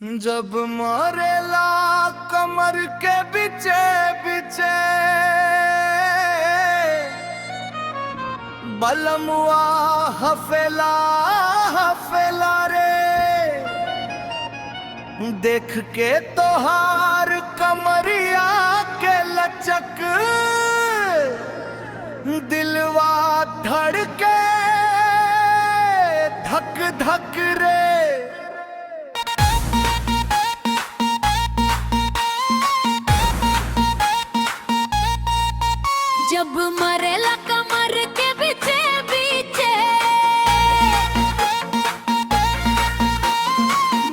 जब मरेला कमर के बिचे बिचे बलमुआ हफेला हफेला रे, देख के तोहार कमरिया के लचक दिलवा धड़के धक धक रे। जब मरेला कमर के बीचे बीचे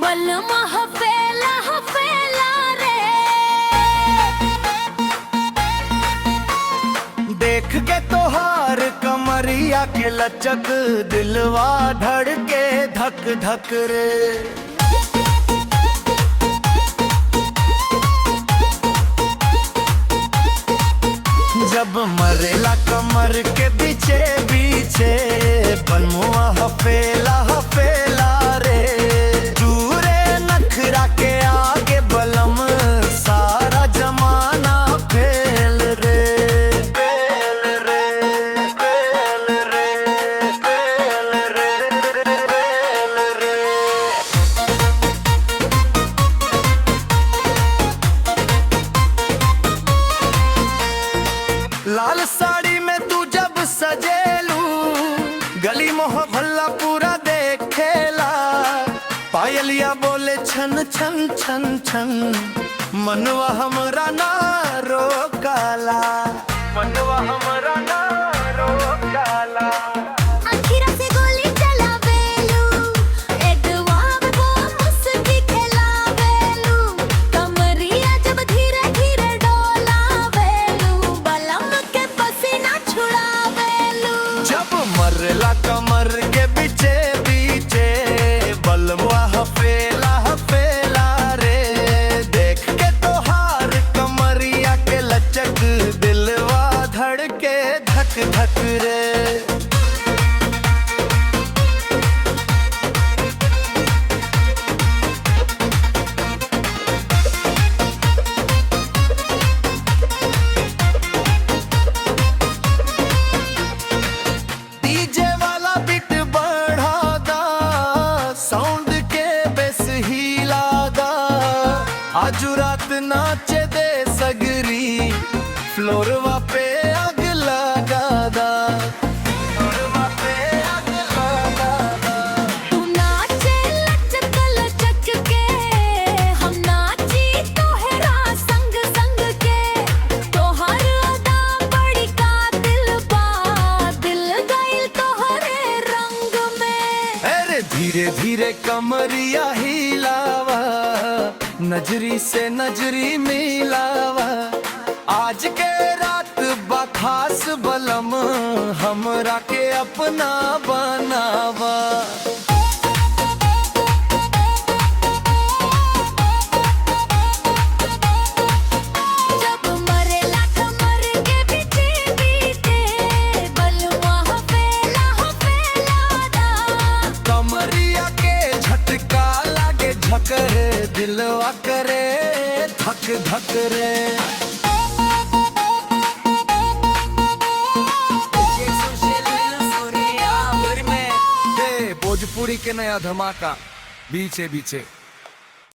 बलमा हफेला हफेला रे, देख के तोहार कमरिया के लचक दिलवा धड़के धक धक रे। जब मरेला कमर के बीचे बीचे बलमुआ हफेला हफेला रे, चूरे नखरा के आगे बलम सारा जमाना फेल रे, फेल रे, फेल रे, फेल रे, फेल रे। लाल साड़ी में तू जब सजेलू गली मोहल्ला पूरा देखेला, पायलिया बोले छन छन छन छन मनवा हमरा ना रोकाला, मनवा हमरा ना रोकाला। अखीरा से गोली चलावेलू एडवाब को मुस्की खेलावेलू, कमरिया जब धीरे धीरे डोलावेलू बलम के पसीना छुड़ावेलू। जब मरला कमर के बीचे बीचे बलवा हफेला हफेला रे, देख के तोहार कमरिया के लचक दिलवा धड़के धक धक रे। डीजे वाला बीट बढ़ा दा, साउंड के बेस हिला दा, आजू रात नाचे दे सगरी फ्लोरवा पे आग लगा दा, फ्लोरवा पे आग लगा दा। तू नाचे लचक लचक के हम नाची तोहरा संग संग के, तोहर अदा बड़ी कातिल बा दिल गइल तोहरे रंग में। अरे धीरे धीरे कमरिया हिलावा, नजरी से नजरी मिलावा, आज के रात बखास बलम हमरा के अपना बनावा। जब मरेला कमर के बीचे बीचे बलवा हफेला हफेला दा, कमरिया के झटका लागे झकरे दिलवा करे धक धक रे। भोजपुरी के नया धमाका बीचे बीचे।